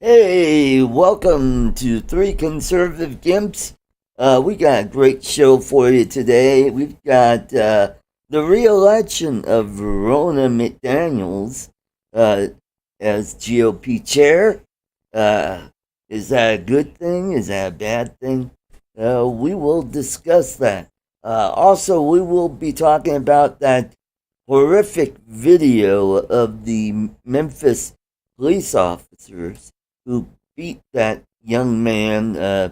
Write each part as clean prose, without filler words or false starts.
Hey, welcome to Three Conservative Gimps. We got a great show for you today. We've got the reelection of Ronna McDaniel as GOP chair. Is that a good thing? Is that a bad thing? We will discuss that. Also, we will be talking about that horrific video of the Memphis police officers who beat that young man. I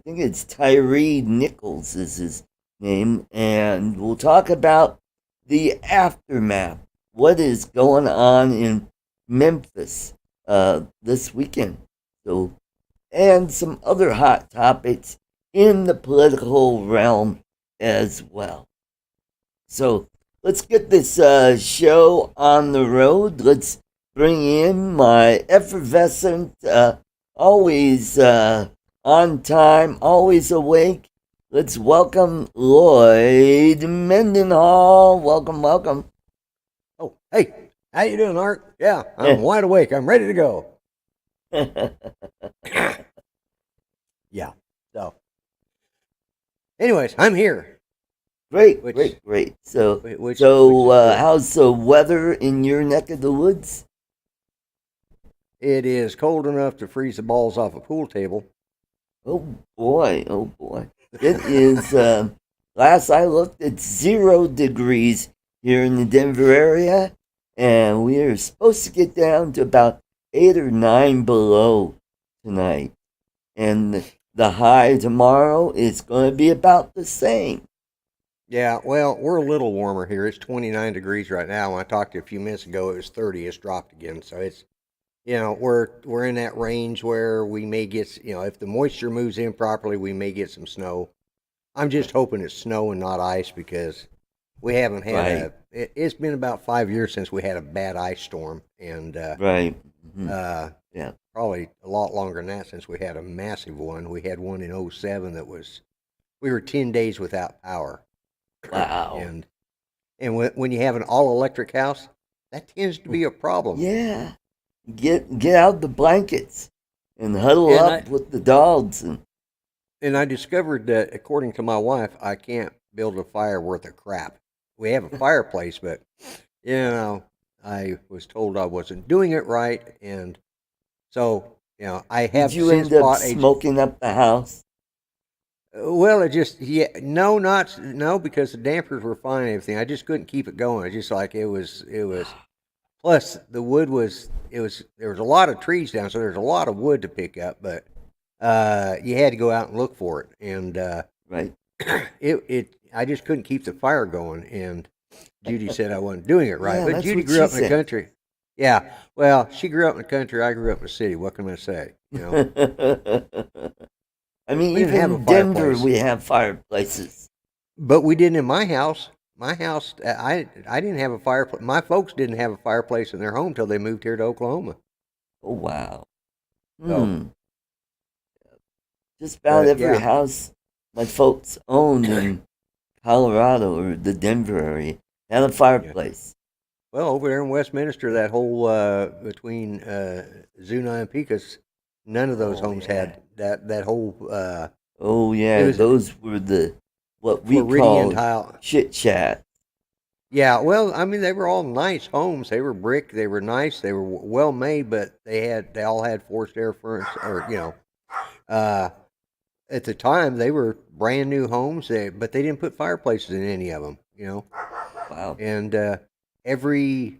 think it's Tyree Nichols is his name, and we'll talk about the aftermath. What is going on in Memphis this weekend? So, and some other hot topics in the political realm as well. So let's get this show on the road. Let's bring in my effervescent, always on time, always awake, Let's welcome Lloyd Mendenhall. Welcome, welcome. Oh, hey, how you doing, Art? Yeah, I'm wide awake. I'm ready to go. Yeah. So, anyways, I'm here. Great, Which, great. So, which is good. how's the weather in your neck of the woods? It is cold enough to freeze the balls off a pool table. Oh boy. It is. Last I looked, it's 0 degrees here in the Denver area, and we are supposed to get down to about 8 or 9 below tonight. And the high tomorrow is going to be about the same. Yeah, well, we're a little warmer here. It's 29 degrees right now. When I talked to you a few minutes ago, it was 30. It's dropped again. So it's, we're in that range where we may get, if the moisture moves in properly, we may get some snow. I'm just hoping it's snow and not ice because we haven't had it's been about 5 years since we had a bad ice storm, and Right. Mm-hmm. Yeah. probably a lot longer than that since we had a massive one. We had one in '07 that we were 10 days without power. Wow. And when you have an all electric house, that tends to be a problem. Yeah. Get out the blankets and huddle up with the dogs. And I discovered that, according to my wife, I can't build a fire worth of crap. We have a fireplace, but I was told I wasn't doing it right, and so I have. Did you end up smoking up the house? Well, it just no, because the dampers were fine and everything. I just couldn't keep it going. It's just like it was. Plus, the wood was. There was a lot of trees down, so there's a lot of wood to pick up, but you had to go out and look for it, and right. I just couldn't keep the fire going, and Judy said I wasn't doing it right. Yeah, but Judy grew up in the country. Yeah, well, she grew up in the country. I grew up in the city. What can I say? I mean, even in Denver, we have fireplaces. But we didn't in my house. My house, I didn't have a fireplace. My folks didn't have a fireplace in their home till they moved here to Oklahoma. Oh, wow. So, just about every house my folks owned in Colorado or the Denver area had a fireplace. Well, over there in Westminster, that whole between Zuna and Pecos, none of those homes had that whole. Oh yeah, those were what we call chit chat. Yeah, well, I mean, they were all nice homes. They were brick. They were nice. They were well made, but they all had forced air furnace, or at the time they were brand new homes. But they didn't put fireplaces in any of them. Wow. And every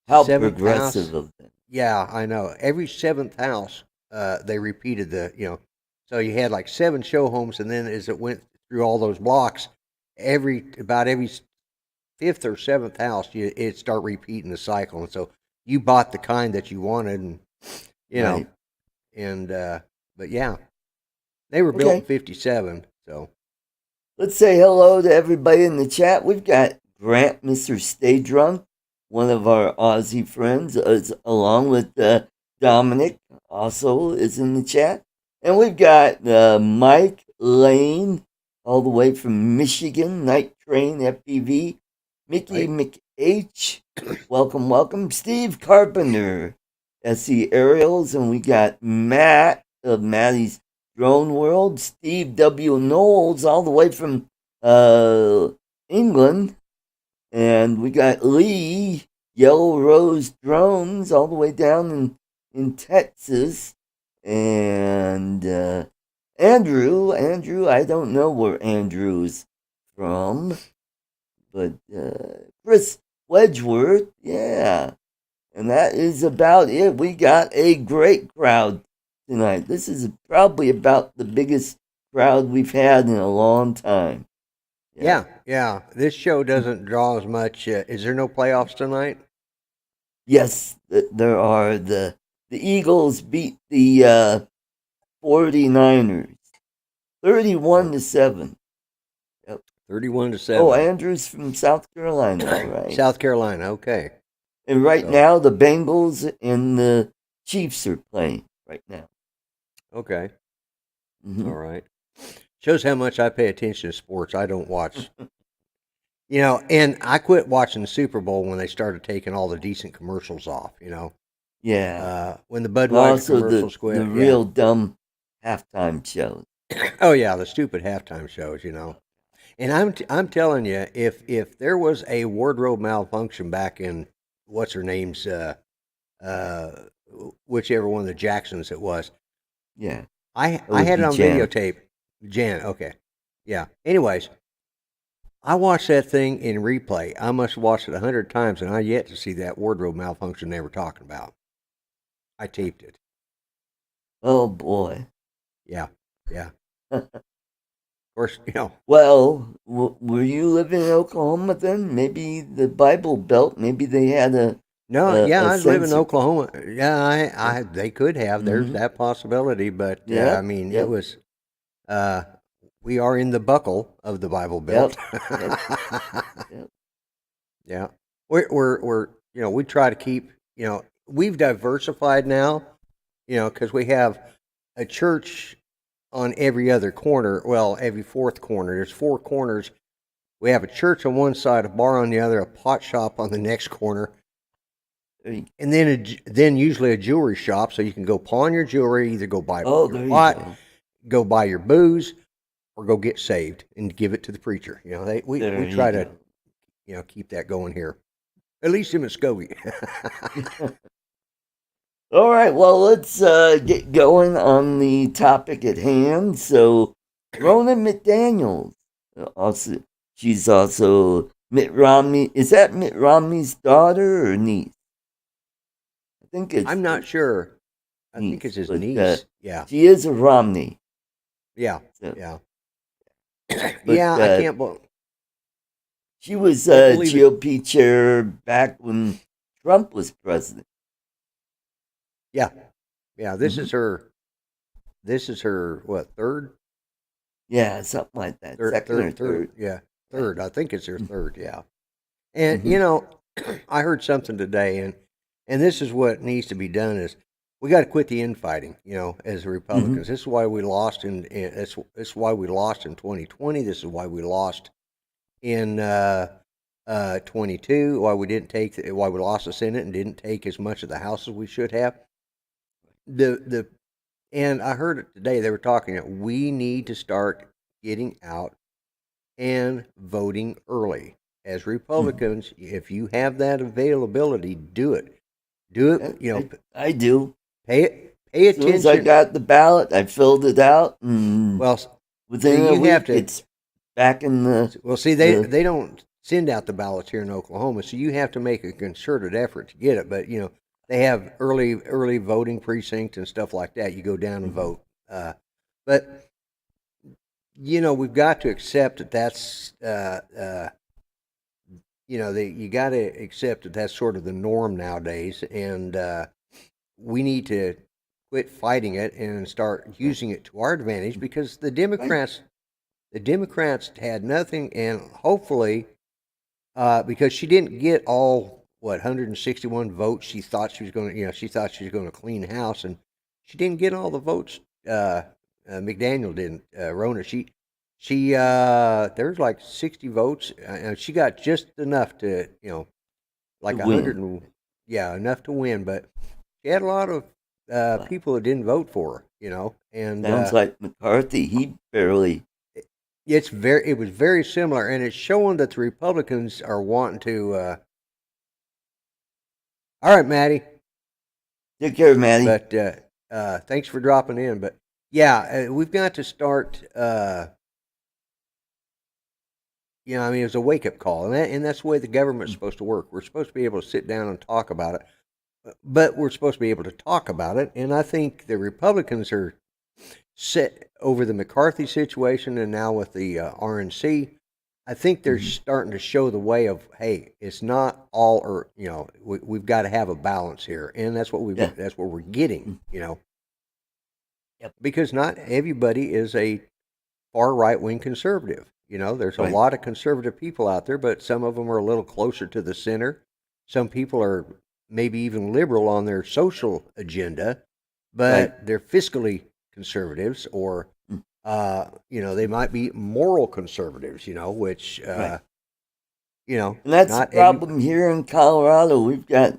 how progressive of them. Yeah, I know. Every seventh house, they repeated so you had like 7 show homes, and then as it went through all those blocks, about every 5th or 7th house, it start repeating the cycle, and so you bought the kind that you wanted, and right. And but yeah, they were built in '57. So let's say hello to everybody in the chat. We've got Grant, Mr. Stay Drunk, one of our Aussie friends, along with Dominic, also is in the chat. And we've got Mike Lane, all the way from Michigan, Night Train FPV. Mickey McH, welcome. Steve Carpenter, SC Aerials. And we got Matt of Matty's Drone World. Steve W. Knowles, all the way from England. And we got Lee, Yellow Rose Drones, all the way down in Texas. And Andrew, I don't know where Andrew's from, but Chris Wedgeworth, yeah. And that is about it. We got a great crowd tonight. This is probably about the biggest crowd we've had in a long time. Yeah. This show doesn't draw as much. Is there no playoffs tonight? Yes, there are. The Eagles beat the 49ers 31-7. Yep. 31-7. Oh, Andrew's from South Carolina, right? South Carolina, okay. And right now, the Bengals and the Chiefs are playing right now. Okay. Mm-hmm. All right. Shows how much I pay attention to sports. I don't watch, and I quit watching the Super Bowl when they started taking all the decent commercials off. Yeah. When the And Budweiser also commercials the quit. Yeah. real dumb halftime shows. Oh yeah, the stupid halftime shows. And I'm telling you, if there was a wardrobe malfunction back in what's her name's uh, whichever one of the Jacksons it was, Yeah. It I would had it be on Jan. videotape. Jan, okay, yeah. Anyways, I watched that thing in replay. I must have watched it 100 times, and I yet to see that wardrobe malfunction they were talking about. I taped it. Oh boy. Yeah, yeah. Of course, Well, were you living in Oklahoma then? Maybe the Bible Belt. Maybe they had No, yeah, a I live in censor. Oklahoma. Yeah, Yeah. they could have. There's Mm-hmm. that possibility, but I Yep. mean, it Yep. was. Uh, we are in the buckle of the Bible Belt. Yep. Yep. Yep. Yeah, we're we try to keep we've diversified now, because we have a church on every other corner. Well, every fourth corner. There's four corners. We have a church on one side, a bar on the other, a pot shop on the next corner, and then usually a jewelry shop, so you can go pawn your jewelry, either go buy Oh, your there you pot, go. go buy your booze, or go get saved and give it to the preacher. There We you try to go. keep that going here, at least in Muskogee. All right. Well, let's get going on the topic at hand. So, Ronna McDaniel, also she's also Mitt Romney. Is that Mitt Romney's daughter or niece? I think it's I'm not sure. I niece, think it's his but niece. Yeah, she is a Romney. yeah, So, yeah, but yeah. I can't. she was Can't believe it. GOP chair back when Trump was president. Yeah, yeah. This Mhm. is her. This is her what third? Yeah, something like that. Third, Second or third, third. third. Yeah, Yeah. third. I think it's her third. Yeah. And Mm-hmm. I heard something today, and this is what needs to be done is we got to quit the infighting. As Mm-hmm. Republicans, this is why we lost this is why we lost in 2020. This is why we lost in 22. Why we didn't take why we lost the Senate and didn't take as much of the House as we should have. The and I heard it today. They were talking that we need to start getting out and voting early. As Republicans, if you have that availability, do it. Do it. I do. Pay As soon as I attention. got the ballot, I filled it out, and Well, within a you have week, to. it's back in the. Well, see, the they don't send out the ballots here in Oklahoma, so you have to make a concerted effort to get it. But they have early voting precincts and stuff like that. You go down and vote. But we've got to accept that that's you got to accept that that's sort of the norm nowadays, and we need to quit fighting it and start using it to our advantage because the Democrats had nothing, and hopefully, because she didn't get all 161 votes, she thought she was going to, she thought she was going to clean house, and she didn't get all the votes. McDaniel didn't. Ronna, she there's like 60 votes, and she got just enough to, like to 100 win. and enough to win, but she had a lot of people that didn't vote for her, and Sounds like McCarthy. He barely. it was very similar, and it's showing that the Republicans are wanting to. All right, Maddie. Take care, Maddie. But thanks for dropping in. But yeah, we've got to start. I mean, it's a wake up call, and that's the way the government's supposed to work. We're supposed to be able to sit down and talk about it, but we're supposed to be able to talk about it. And I think the Republicans are set over the McCarthy situation, and now with the RNC. I think they're starting to show the way of, hey, it's not all, or we've got to have a balance here, and that's what that's what we're getting, Yep. because not everybody is a far right wing conservative. There's a lot of conservative people out there, but some of them are a little closer to the center. Some people are maybe even liberal on their social agenda, but they're fiscally conservatives, or They might be moral conservatives, which, Right. And that's the not every, problem here in Colorado. We've got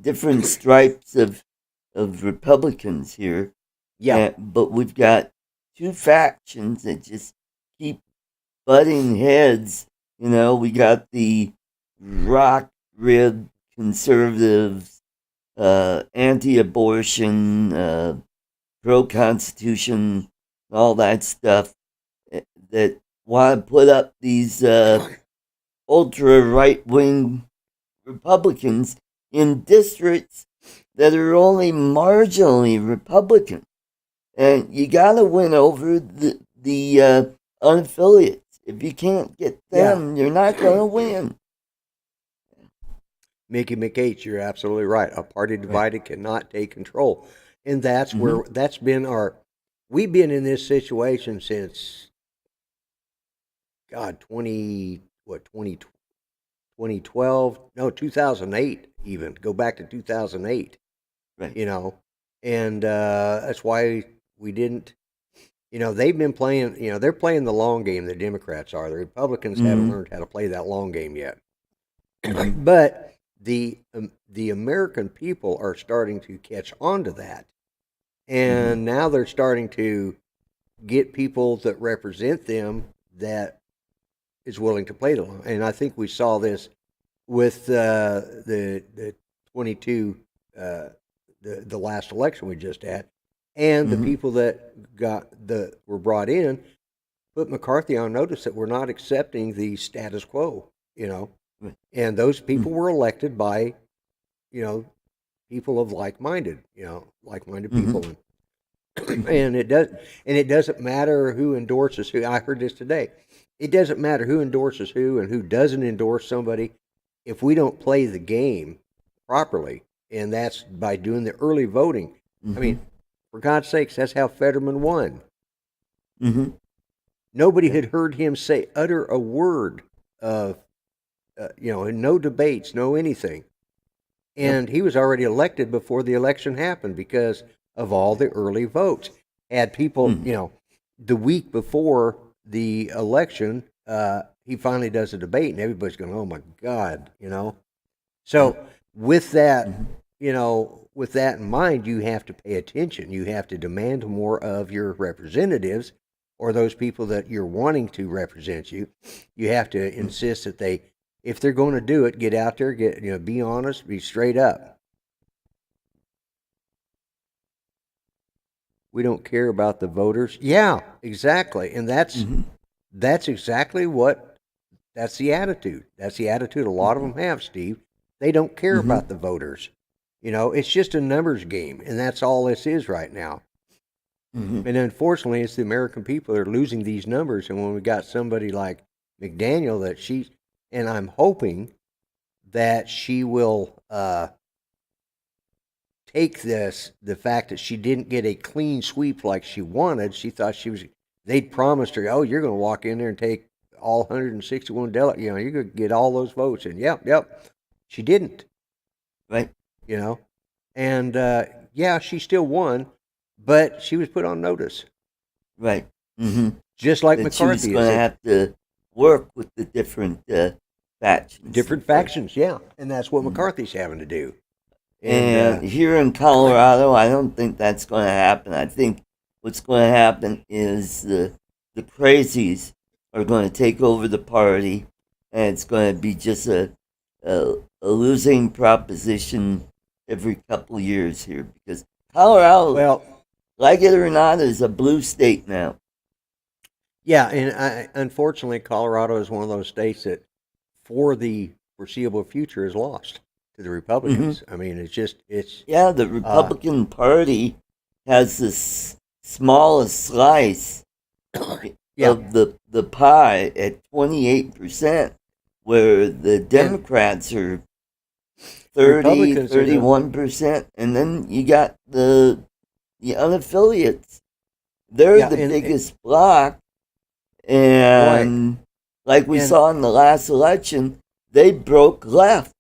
different stripes of Republicans here, yeah, but we've got two factions that just keep butting heads. We got the rock rib conservatives, anti-abortion, pro-constitution, all that stuff that want to put up these ultra right-wing Republicans in districts that are only marginally Republican. And you got to win over the unaffiliates. If you can't get them, you're not going to win. Mickey McH, you're absolutely right. A party divided cannot take control. And that's where that's been we've been in this situation since, God, 2012? No, 2008 even. Go back to 2008. Right. And that's why we didn't, they've been playing, they're playing the long game, the Democrats are. The Republicans haven't learned how to play that long game yet. But the American people are starting to catch on to that. And now they're starting to get people that represent them that is willing to play the long. And I think we saw this with the 22, the last election we just had, and the people that were brought in put McCarthy on notice that we're not accepting the status quo, and those people were elected by, people of like-minded people, and it doesn't matter who endorses who. I heard this today. It doesn't matter who endorses who and who doesn't endorse somebody if we don't play the game properly, and that's by doing the early voting. I mean, for God's sakes, that's how Fetterman won. Nobody had heard him utter a word of, no debates, no anything. And he was already elected before the election happened because of all the early votes. Had people, the week before the election, he finally does a debate, and everybody's going, "Oh my God," So with that, with that in mind, you have to pay attention. You have to demand more of your representatives or those people that you're wanting to represent you. You have to insist that if they're going to do it, get out there, be honest, be straight up. We don't care about the voters. Yeah, exactly. And that's exactly that's the attitude. That's the attitude a lot of them have, Steve. They don't care about the voters. It's just a numbers game, and that's all this is right now. And unfortunately, it's the American people that are losing these numbers. And when we got somebody like McDaniel, and I'm hoping that she will take the fact that she didn't get a clean sweep like she wanted. She thought they'd promised her, "Oh, you're going to walk in there and take all 161 delegates. You're going to get all those votes." And yep. She didn't. Right. And she still won, but she was put on notice. Right. Just like that McCarthy. She was going to have to work with the different factions. Different factions, yeah. And that's what McCarthy's having to do. And here in Colorado, I don't think that's going to happen. I think what's going to happen is the crazies are going to take over the party, and it's going to be just a losing proposition every couple of years here, because Colorado, like it or not, is a blue state now. Yeah, and unfortunately, Colorado is one of those states that, for the foreseeable future, is lost to the Republicans. I mean, the Republican Party has the smallest slice of the pie at 28%, where the Democrats are 31%, and then you got the unaffiliates. They're the biggest bloc, and like we saw in the last election, they broke left.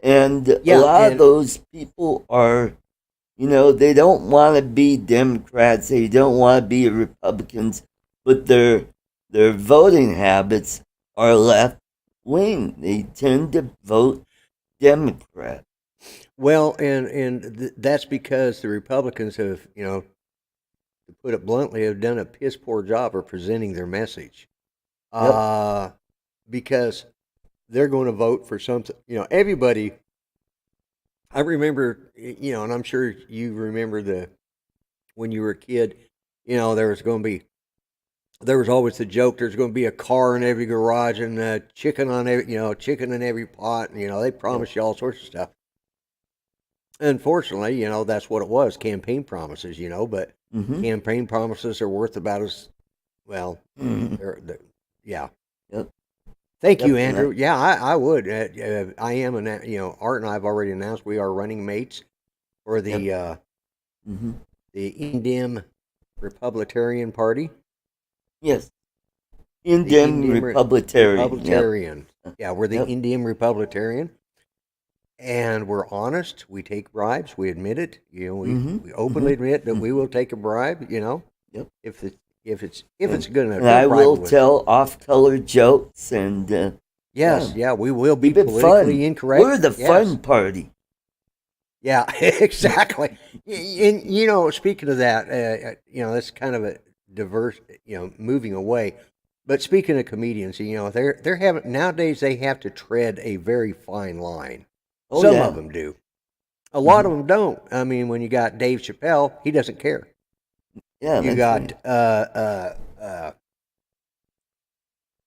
And a lot of those people are, they don't want to be Democrats. They don't want to be Republicans, but their voting habits are left wing. They tend to vote Democrat. Well, and that's because the Republicans have, to put it bluntly, have done a piss poor job of presenting their message. Because they're going to vote for something. Everybody. I remember, and I'm sure you remember when you were a kid. There was always the joke. There's going to be a car in every garage and chicken chicken in every pot. And, they promise you all sorts of stuff. Unfortunately, that's what it was, campaign promises, but campaign promises are worth about as, well, yeah. Yep. Thank you, Andrew. Yeah, I would. I am, Art and I have already announced we are running mates for the Indian Republican Party. Yes. Indian Republican. Yep. Yeah, we're the Indian Republican. And we're honest. We take bribes. We admit it. We openly admit that we will take a bribe. Yep. If it's good enough. And I will tell off-color jokes and. Yes. Yeah. We will be politically incorrect. We're the fun party. Yeah. Exactly. And speaking of that, that's kind of a diverse. Moving away. But speaking of comedians, they're having nowadays they have to tread a very fine line. Some of them do. A lot of them don't. I mean, when you got Dave Chappelle, he doesn't care. Yeah, you got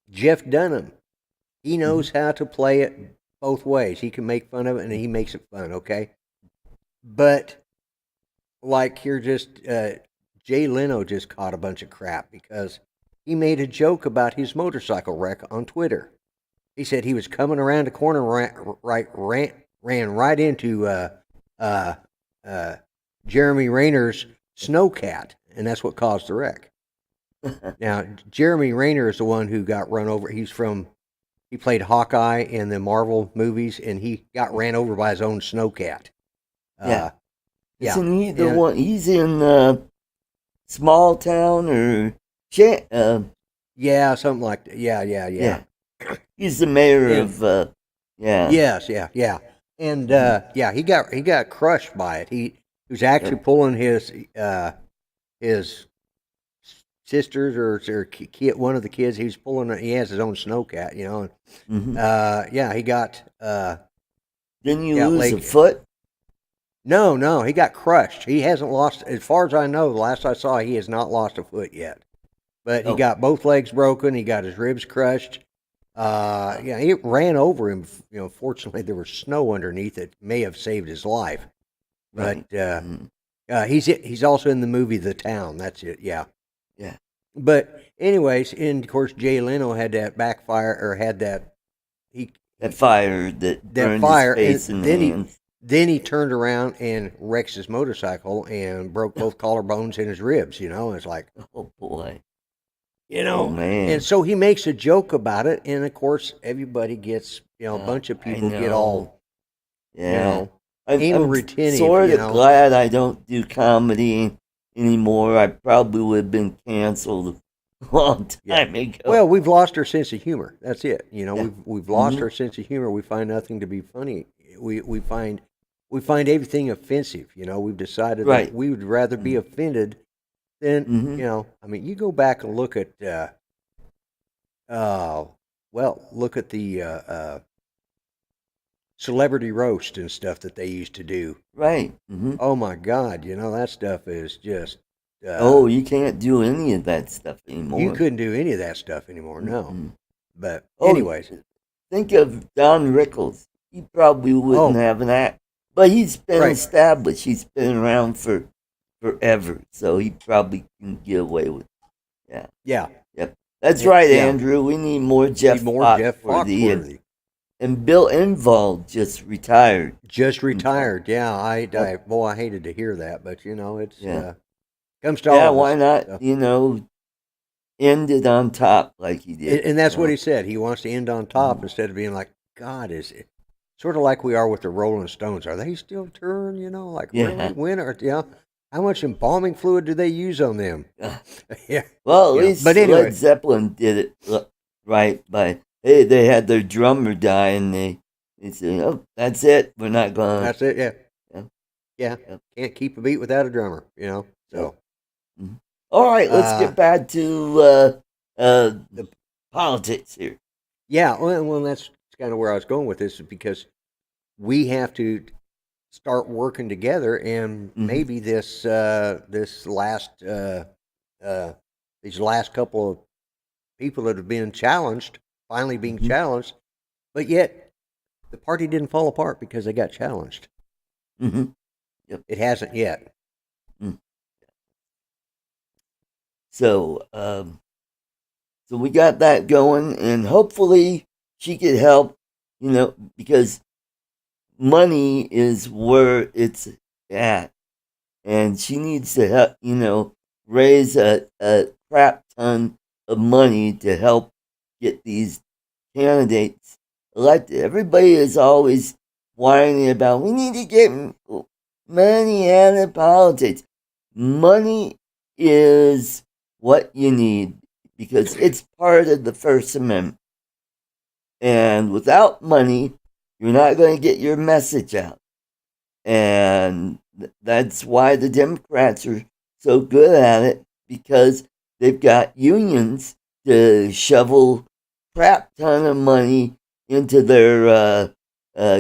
Jeff Dunham. He knows how to play it both ways. He can make fun of it, and he makes it fun. Okay, but like here, Jay Leno just caught a bunch of crap because he made a joke about his motorcycle wreck on Twitter. He said he was coming around the corner, ran right into Jeremy Rayner's snowcat, and that's what caused the wreck. Now, Jeremy Rayner is the one who got run over. He played Hawkeye in the Marvel movies, and he got ran over by his own snowcat. Isn't he the one? He's in Small Town or yeah, something like that. Yeah. He's the mayor of Yes, yeah. And he got crushed by it. He was actually pulling his sisters or kid, one of the kids. He was pulling. He has his own snowcat, And, he got. Didn't you lose a foot? No, he got crushed. He hasn't lost, as far as I know. The last I saw, he has not lost a foot yet. But he got both legs broken. He got his ribs crushed. He ran over him. Fortunately, there was snow underneath it. May have saved his life. But he's also in the movie The Town. That's it. Yeah. But anyways, and of course, Jay Leno had that backfire, or had that fire that burned his face and hands. Then he turned around and wrecked his motorcycle and broke both collarbones in his ribs. It's like, oh boy. Oh, man. And so he makes a joke about it, and of course, everybody gets, a bunch of people get all, I'm retentive. Sort of glad I don't do comedy anymore. I probably would have been canceled a long time ago. Well, we've lost our sense of humor. That's it. We've lost our sense of humor. We find nothing to be funny. We find everything offensive. We've decided that we would rather be offended. Then, you go back and look at, look at the celebrity roast and stuff that they used to do. Right. Oh my God, that stuff is just. You can't do any of that stuff anymore. You couldn't do any of that stuff anymore, no. But anyways, think of Don Rickles. He probably wouldn't have an act, but he's been established. He's been around forever, so he probably can get away with it. Yep. That's right, Andrew. We need more Jeff Foxworthy. And Bill Engvall just retired. Yeah. I hated to hear that, but it's comes to all of us. Why not? End it on top like he did. And that's what he said. He wants to end on top instead of being like, God, is it? sort of like we are with the Rolling Stones. Are they still touring? You know, like Yeah. really? When are how much embalming fluid do they use on them? Yeah. Well, at Yeah. least But anyway, Led Zeppelin did it right by, hey, they had their drummer die and they said, oh, that's it. We're not going to. that's it. Yeah. Yeah. Yeah. Yep. Can't keep a beat without a drummer. You know. So. Mhm. All right, let's get back to The politics here. Yeah, well, that's kind of where I was going with this, is because we have to start working together, and maybe this last these last couple of people that have been challenged, finally being challenged, but yet the party didn't fall apart because they got challenged. Yep. It hasn't yet. So, so we got that going, and hopefully she could help. Because money is where it's at, and she needs to help. Raise a crap ton of money to help get these candidates elected. Everybody is always whining about we need to get money out of politics. Money is what you need because it's part of the First Amendment. And without money, you're not going to get your message out. And that's why the Democrats are so good at it, because they've got unions to shovel crap ton of money into their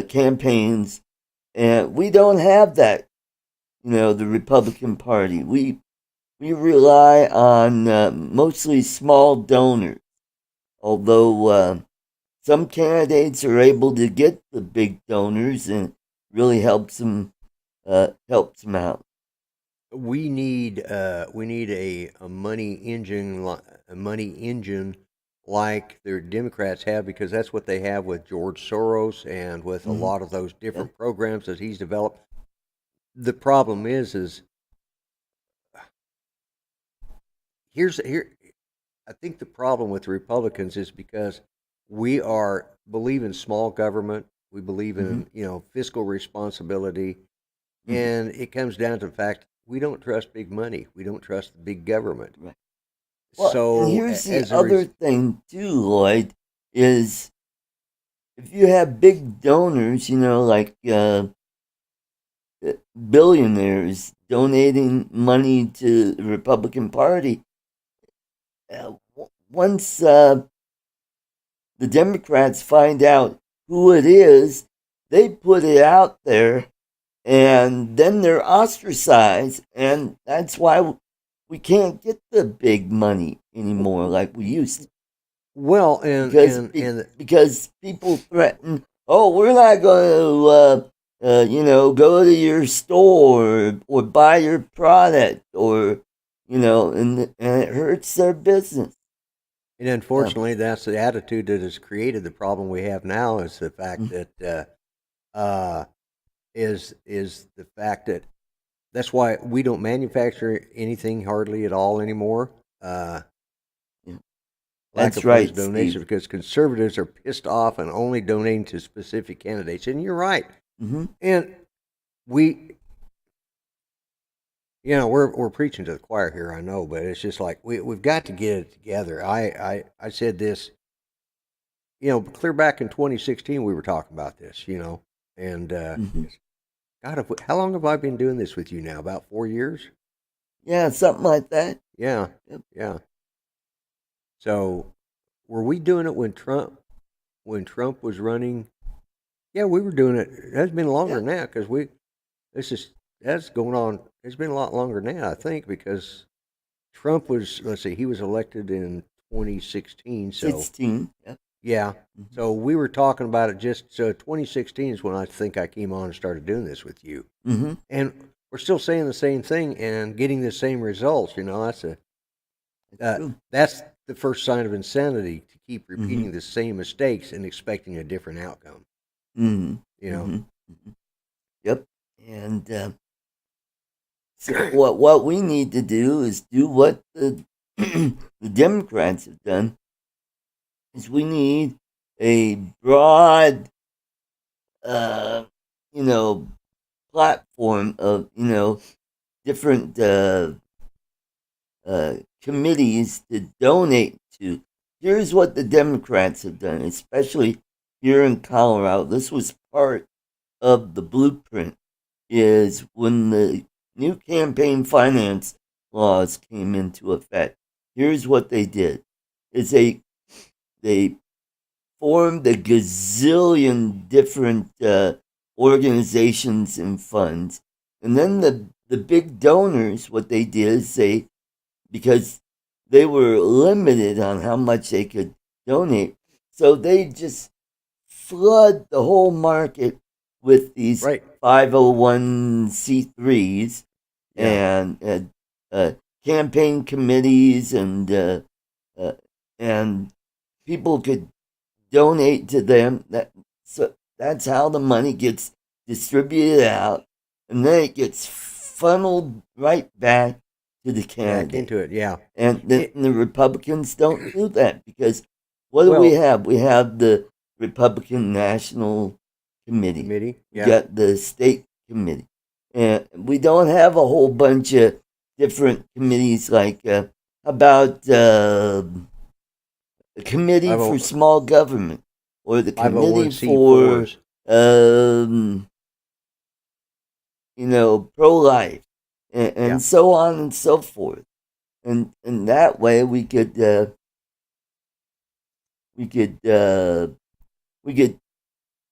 campaigns. And we don't have that, the Republican Party. We rely on mostly small donors, although some candidates are able to get the big donors, and it really helps them out. We need a money engine, like the Democrats have, because that's what they have with George Soros and with a lot of those different programs that he's developed. The problem is here. I think the problem with the Republicans is because we believe in small government. We believe in fiscal responsibility, and it comes down to the fact we don't trust big money. We don't trust the big government. Right. Well, So and here's the other thing too, Lloyd, is if you have big donors, like billionaires donating money to the Republican Party, once the Democrats find out who it is, they put it out there, and then they're ostracized, and that's why we can't get the big money anymore like we used to. Well, Because people threaten, oh, we're not going to, go to your store or buy your product, or, and it hurts their business. And unfortunately, that's the attitude that has created the problem we have now. Is the fact that is the fact that that's why we don't manufacture anything hardly at all anymore. That's right, donation, Steve. because conservatives are pissed off and only donating to specific candidates. And you're right. And we, we're preaching to the choir here, I know, but it's just like we've got to get it together. I said this, clear back in 2016, we were talking about this, and God, how long have I been doing this with you now? About 4 years? Yeah, something like that. Yeah, yeah. So, were we doing it when Trump was running? Yeah, we were doing it. It has been longer now, because that's going on. It's been a lot longer now, I think, because Trump was, let's see, he was elected in 2016. So 16. Yeah. Yeah. So we were talking about it so 2016 is when I think I came on and started doing this with you. And we're still saying the same thing and getting the same results. That's the first sign of insanity, to keep repeating the same mistakes and expecting a different outcome. Yep. And so what we need to do is do what the the Democrats have done. Is we need a broad you know, platform of, different committees to donate to. Here's what the Democrats have done, especially here in Colorado. This was part of the blueprint. Is when the new campaign finance laws came into effect. Here's what they did: is they formed a gazillion different organizations and funds, and then the big donors, what they did is because they were limited on how much they could donate, so they just flood the whole market with these Right. 501c3s Yeah. and campaign committees, and people could donate to them. So that's how the money gets distributed out, and then it gets funneled right back to the Back candidate. into it. Yeah. And the Republicans don't do that because what do we Well, have? We have the Republican National Committee. committee. We Yeah. got the state committee. And we don't have a whole bunch of different committees like, how about the Committee for 50 Small Government or the Committee for, 501c4s. pro-life and Yeah. so on and so forth. And that way we could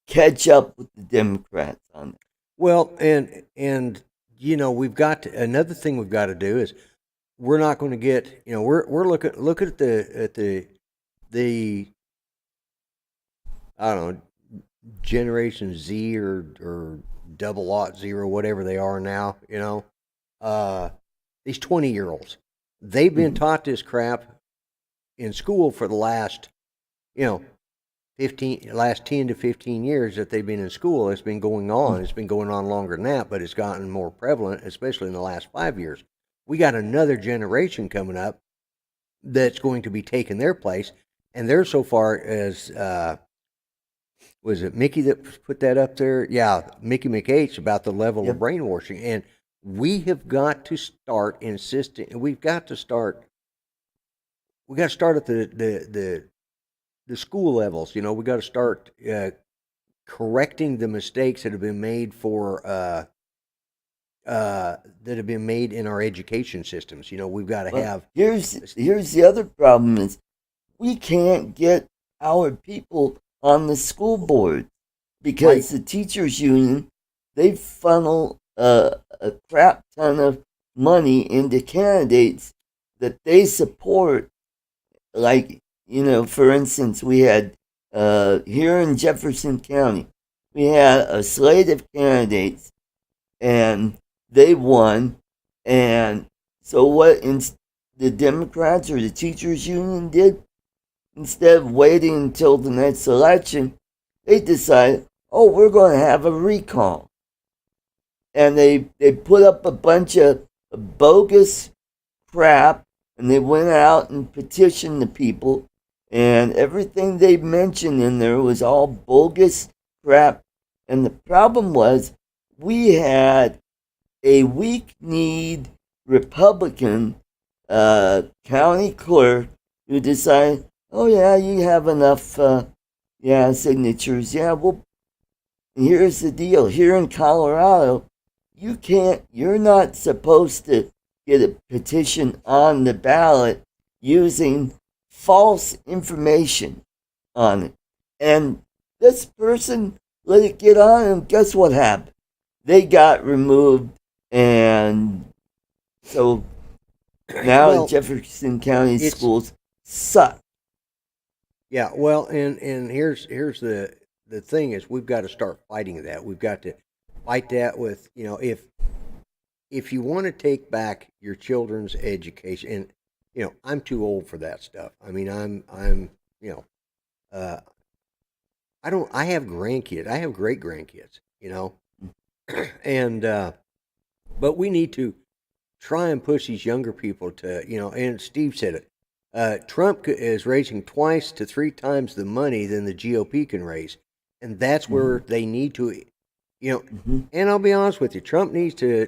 catch up with the Democrats on it. Well, and we've got another thing we've got to do is we're not going to get, we're looking at the I don't know, Generation Z or double aught zero, whatever they are now, these 20-year-olds, they've been taught this crap in school for the last, 10 to 15 years that they've been in school. It's been going on. It's been going on longer than that, but it's gotten more prevalent, especially in the last 5 years. We got another generation coming up that's going to be taking their place, and they're so far as was it Mickey that put that up there? Yeah, Mickey McH about the level of brainwashing, and we have got to start insisting. We've got to start. We got to start at the school levels. We got to start correcting the mistakes that have been made that have been made in our education systems. We've got to have. Here's the other problem is we can't get our people on the school board because the teachers union, they funnel a crap ton of money into candidates that they support. Like, for instance, we had here in Jefferson County, we had a slate of candidates and they won. And so what the Democrats or the teachers union did, instead of waiting until the next election, they decided, we're going to have a recall. And they put up a bunch of bogus crap, and they went out and petitioned the people, and everything they mentioned in there was all bogus crap. And the problem was we had a weak-kneed Republican county clerk who decided, you have enough signatures. Here's the deal. Here in Colorado, you're not supposed to get a petition on the ballot using false information on it. And this person let it get on, and guess what happened? They got removed, and so now Jefferson County schools suck. Yeah, well, and here's the thing is we've got to start fighting that. We've got to fight that with, if you want to take back your children's education, and I'm too old for that stuff. I mean, I have grandkids. I have great grandkids, and but we need to try and push these younger people to, and Steve said it. Trump is raising 2 to 3 times the money than the GOP can raise. and that's where they need to, Mm-hmm. And I'll be honest with you, Trump needs to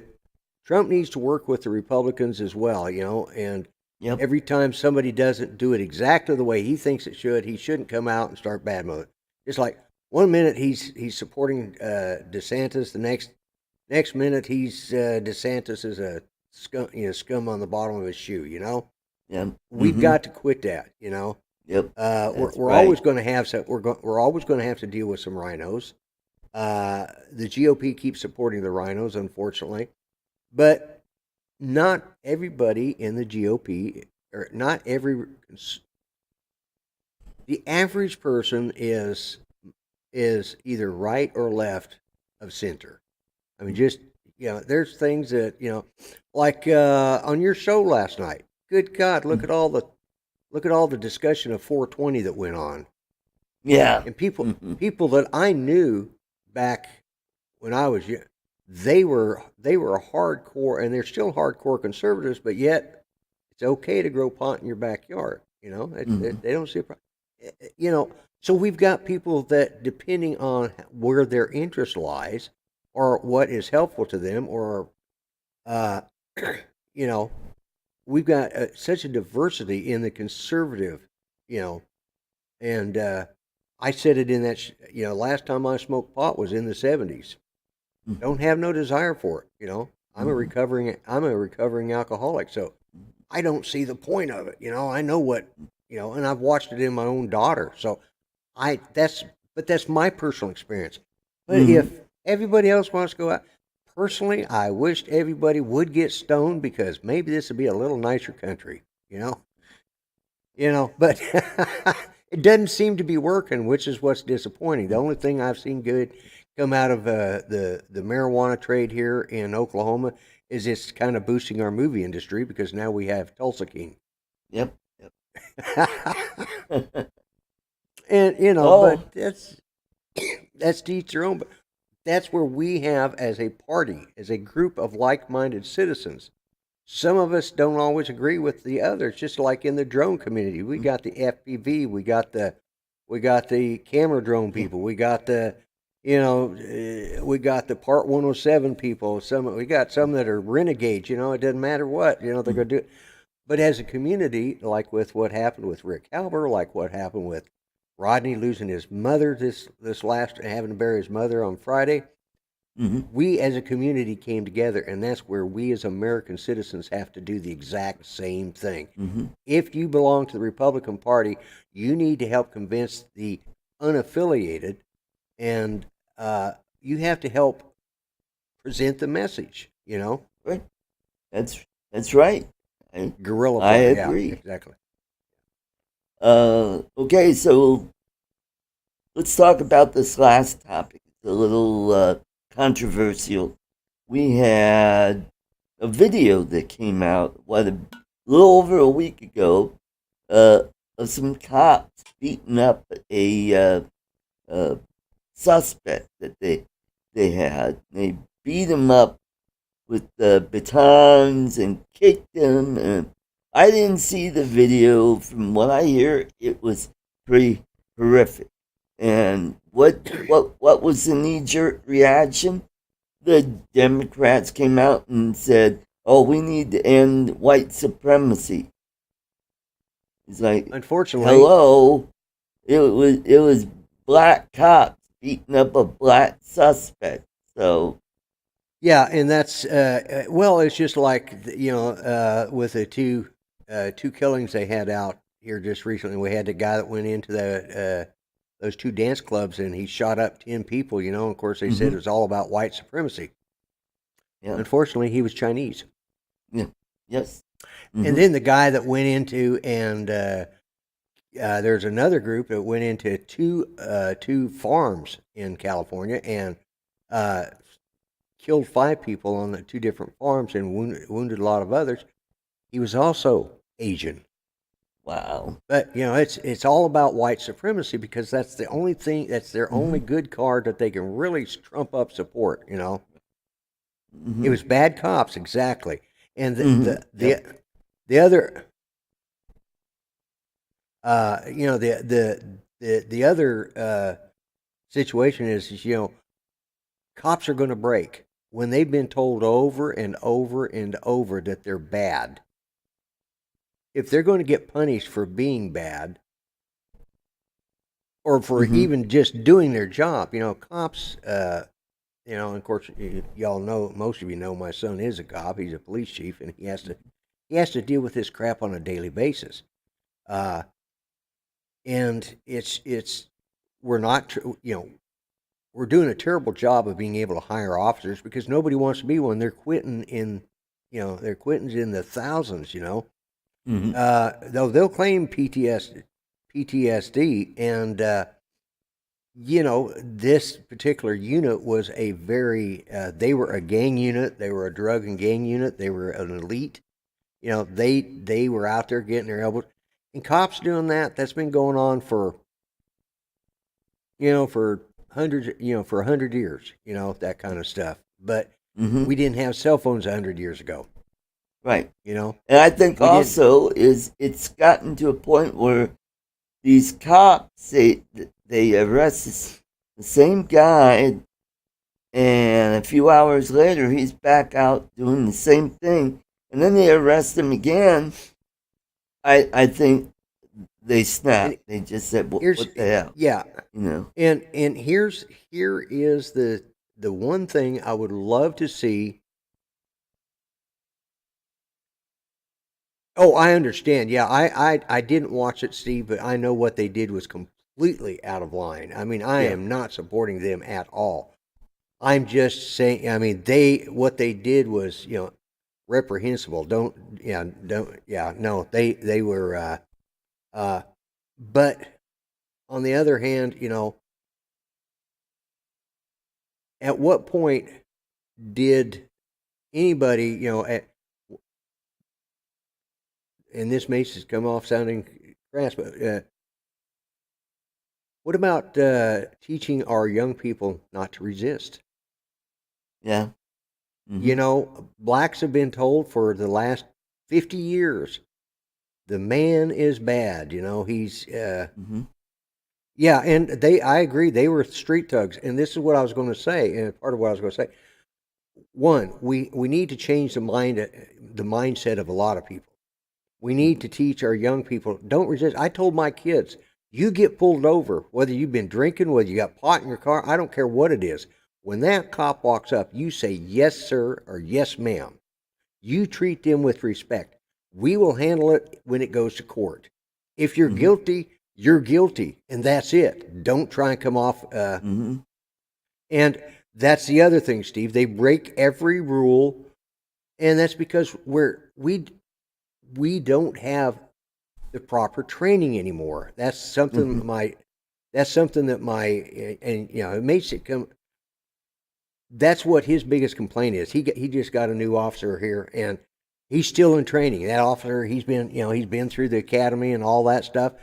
work with the Republicans as well, and Yep. every time somebody doesn't do it exactly the way he thinks it should, he shouldn't come out and start badmouthing. Just like one minute he's supporting DeSantis, the next minute he's DeSantis is a scum on the bottom of his shoe. Yep. We've Mm-hmm. got to quit that. Yep. We're right. always going to have we're always going to have to deal with some rhinos. The GOP keeps supporting the rhinos, unfortunately, but not everybody in the GOP, or not every, the average person is either right or left of center. I mean, just there's things that like on your show last night. Good God, look at all the discussion of 420 that went on, Yeah. and people Mm-hmm. people that I knew back when I was young, they were hardcore, and they're still hardcore conservatives, but yet it's okay to grow pot in your backyard. They don't see a problem. So we've got people that, depending on where their interest lies, or what is helpful to them, or you know, we've got such a diversity in the conservative, and I said it in that, last time I smoked pot was in the 70s. Don't have no desire for it. I'm a recovering alcoholic, so I don't see the point of it. I know what, and I've watched it in my own daughter. So that's my personal experience. But if everybody else wants to go out, personally, I wished everybody would get stoned, because maybe this would be a little nicer country. But it doesn't seem to be working, which is what's disappointing. The only thing I've seen good come out of the marijuana trade here in Oklahoma is it's kind of boosting our movie industry, because now we have Tulsa King. Yep. And Oh. but that's to each their own. But that's where we have, as a party, as a group of like-minded citizens. Some of us don't always agree with the others. Just like in the drone community, we got the FPV, we got the camera drone people, we got the we got the Part 107 people. We got some that are renegades. It doesn't matter what they're going to do it. But as a community, like with what happened with Rick Halber, like what happened with Rodney losing his mother this last, having to bury his mother on Friday, we as a community came together, and that's where we as American citizens have to do the exact same thing. If you belong to the Republican Party, you need to help convince the unaffiliated, and you have to help present the message. Right. That's right. Guerrilla I party, agree. Yeah, exactly. Okay, so let's talk about this last topic. It's a little controversial. We had a video that came out, a little over a week ago, of some cops beating up a suspect that they had. They beat him up with batons and kicked him. And I didn't see the video. From what I hear, it was pretty horrific. And what was the knee-jerk reaction? The Democrats came out and said, "Oh, we need to end white supremacy." It's like, Unfortunately, hello, it was black cops beating up a black suspect. So yeah, and that's well, it's just like with the two killings they had out here just recently. We had the guy that went into those two dance clubs, and he shot up 10 people. Of course, they said it was all about white supremacy. yeah, Unfortunately, he was Chinese. yeah, yes. And then the guy that went into, and there's another group that went into two farms in California and killed 5 people on the 2 different farms, and wounded a lot of others. He was also Asian. Wow. But it's all about white supremacy, because that's the only thing, that's their only good card that they can really trump up support. It was bad cops, exactly. And the other the other situation is, cops are going to break when they've been told over and over and over that they're bad. If they're going to get punished for being bad, or for even just doing their job, cops, and of course, y'all know, most of you know, my son is a cop. He's a police chief, and he has to deal with this crap on a daily basis. And it's we're not, we're doing a terrible job of being able to hire officers because nobody wants to be one. They're quitting in, they're quitting in the thousands. Though they'll claim PTSD, and this particular unit was a very, they were a gang unit, they were a drug and gang unit, they were an elite. They were out there getting their elbows, and cops doing that. That's been going on for for hundreds, for 100 years, that kind of stuff. But we didn't have cell phones 100 years ago. Right. And I think also it's gotten to a point where these cops, they arrest the same guy, and a few hours later he's back out doing the same thing, and then they arrest him again. I think they snapped. They just said, "What the hell?" Yeah. And here is the one thing I would love to see. Oh, I understand. Yeah, I didn't watch it, Steve, but I know what they did was completely out of line. I mean, I am not supporting them at all. I'm just saying, I mean, what they did was, reprehensible. No, they were, but on the other hand, at what point did anybody, and this may come off sounding crass, but what about teaching our young people not to resist? Yeah. Blacks have been told for the last 50 years, the man is bad. He's, yeah, and I agree, they were street thugs. And this is what I was going to say, and part of what I was going to say. One, we need to change the mindset of a lot of people. We need to teach our young people, don't resist. I told my kids, you get pulled over, whether you've been drinking, whether you got pot in your car, I don't care what it is. When that cop walks up, you say, yes, sir, or yes, ma'am. You treat them with respect. We will handle it when it goes to court. If you're guilty, you're guilty, and that's it. Don't try and come off. And that's the other thing, Steve. They break every rule, and that's because we don't have the proper training anymore. That's something it makes it come. That's what his biggest complaint is. He just got a new officer here, and he's still in training. That officer, he's been through the academy and all that stuff,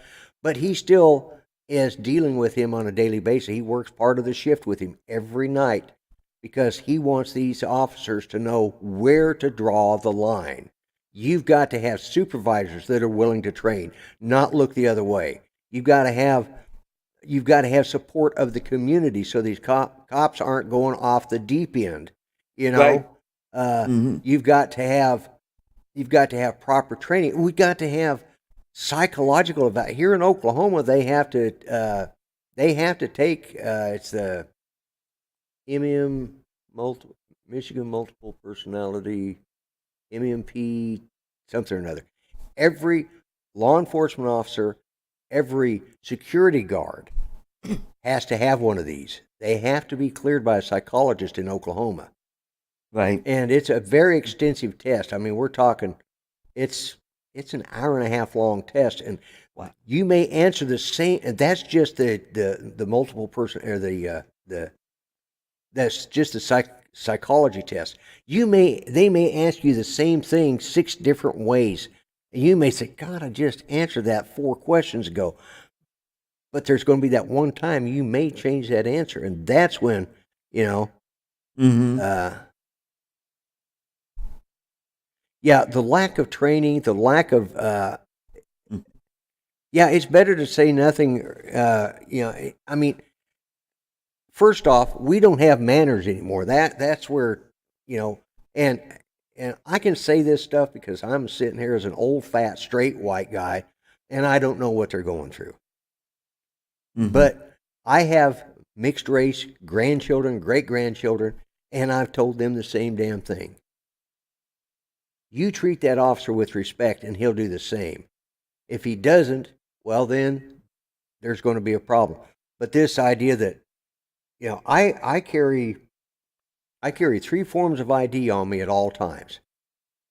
but he still is dealing with him on a daily basis. He works part of the shift with him every night because he wants these officers to know where to draw the line. You've got to have supervisors that are willing to train, not look the other way. You've got to have support of the community so these cops aren't going off the deep end. Right. You've got to have proper training. We got to have psychological evaluation. Here in Oklahoma, they have to take it's the Michigan Multiple Personality, MMP, something or another. Every law enforcement officer, every security guard has to have one of these. They have to be cleared by a psychologist in Oklahoma. Right. And it's a very extensive test. I mean, we're talking, it's an hour and a half long test, and you may answer the same. And that's just the multiple person, or that's just the psychology test. They may ask you the same thing 6 different ways. And you may say, God, I just answered that 4 questions ago. But there's going to be that one time you may change that answer. And that's when, the lack of training, the lack of, it's better to say nothing. I mean, first off, we don't have manners anymore. That's where, and I can say this stuff because I'm sitting here as an old, fat, straight white guy, and I don't know what they're going through. Mm-hmm. But I have mixed race grandchildren, great grandchildren, and I've told them the same damn thing. You treat that officer with respect, and he'll do the same. If he doesn't, well, then there's going to be a problem. But this idea that, I carry 3 forms of ID on me at all times.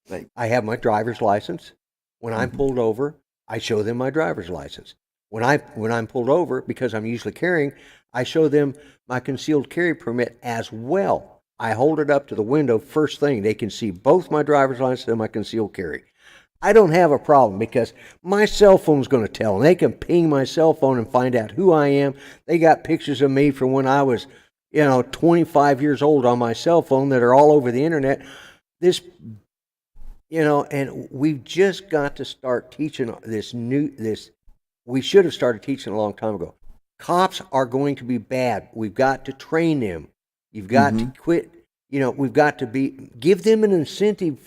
Right. I have my driver's license. When I'm pulled over, I show them my driver's license. When I'm pulled over, because I'm usually carrying, I show them my concealed carry permit as well. I hold it up to the window first thing. They can see both my driver's license and my concealed carry. I don't have a problem because my cell phone's going to tell them. They can ping my cell phone and find out who I am. They got pictures of me from when I was, 25 years old on my cell phone that are all over the internet. And we've just got to start teaching this. We should have started teaching a long time ago. Cops are going to be bad. We've got to train them. You've got to quit. We've got to give them an incentive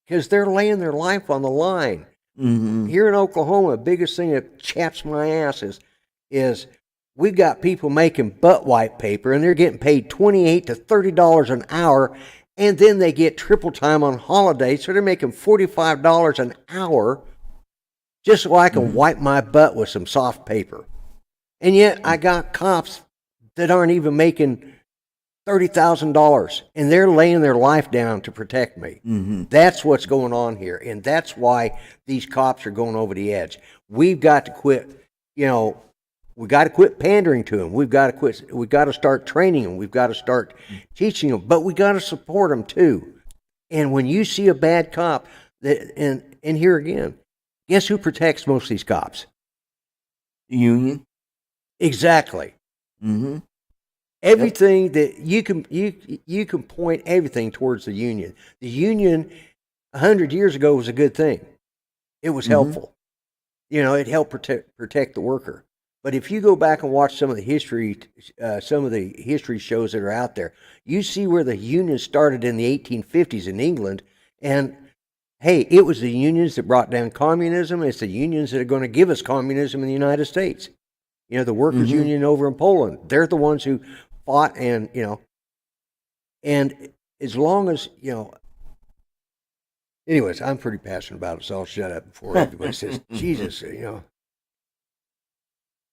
because they're laying their life on the line. Mm-hmm. Here in Oklahoma, the biggest thing that chaps my ass is we've got people making butt wipe paper, and they're getting paid $28 to $30 an hour, and then they get triple time on holidays, so they're making $45 an hour just so I can wipe my butt with some soft paper. And yet I got cops that aren't even making $30,000, and they're laying their life down to protect me. Mm-hmm. That's what's going on here, and that's why these cops are going over the edge. We've got to quit, we got to quit pandering to them. We've got to start training them. We've got to start teaching them, but we got to support them too. And when you see a bad cop, and here again, guess who protects most of these cops? The union. Exactly. Mm-hmm. Everything that you can point everything towards the union. The union 100 years ago was a good thing. It was helpful. It helped protect the worker. But if you go back and watch some of the history shows that are out there, you see where the union started in the 1850s in England, and hey, it was the unions that brought down communism. It's the unions that are going to give us communism in the United States. The workers' union over in Poland, they're the ones who fought, and as long as, anyways, I'm pretty passionate about it, so I'll shut up before everybody says, Jesus,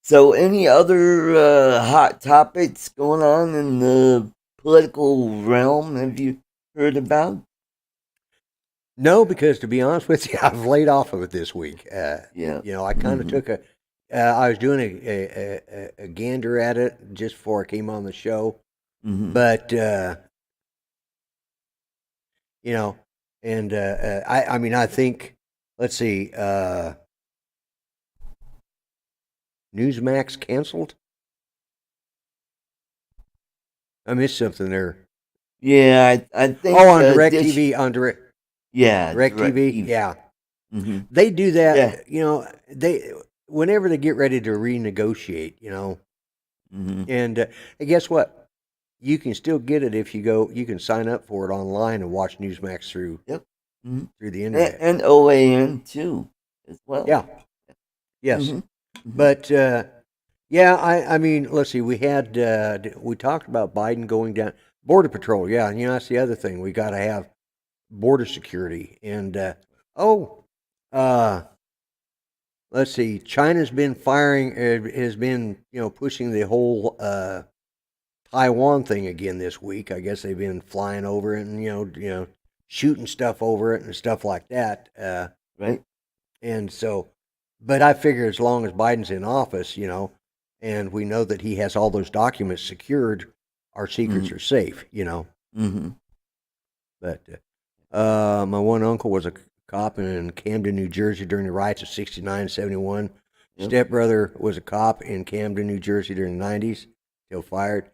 So any other hot topics going on in the political realm have you heard about? No, because to be honest with you, I've laid off of it this week. I kind of took I was doing a gander at it just before I came on the show, but I think, let's see, Newsmax canceled. I missed something there. Yeah, I think. On DirecTV, on Direct. Yeah, DirecTV. Yeah, they do that. Yeah. Whenever they get ready to renegotiate, and guess what? You can still get it if you go. You can sign up for it online and watch Newsmax through through the internet and OAN too, as well. Yeah. Yes. But I mean, let's see. We talked about Biden going down Border Patrol. Yeah, that's the other thing. We got to have border security, and let's see. China's been has been pushing the whole Taiwan thing again this week. I guess they've been flying over it and shooting stuff over it and stuff like that. Right. And so, but I figure as long as Biden's in office, and we know that he has all those documents secured, our secrets are safe. But my one uncle was a cop in Camden, New Jersey during the riots of 69 and 71. Stepbrother was a cop in Camden, New Jersey during the 90s, till fired.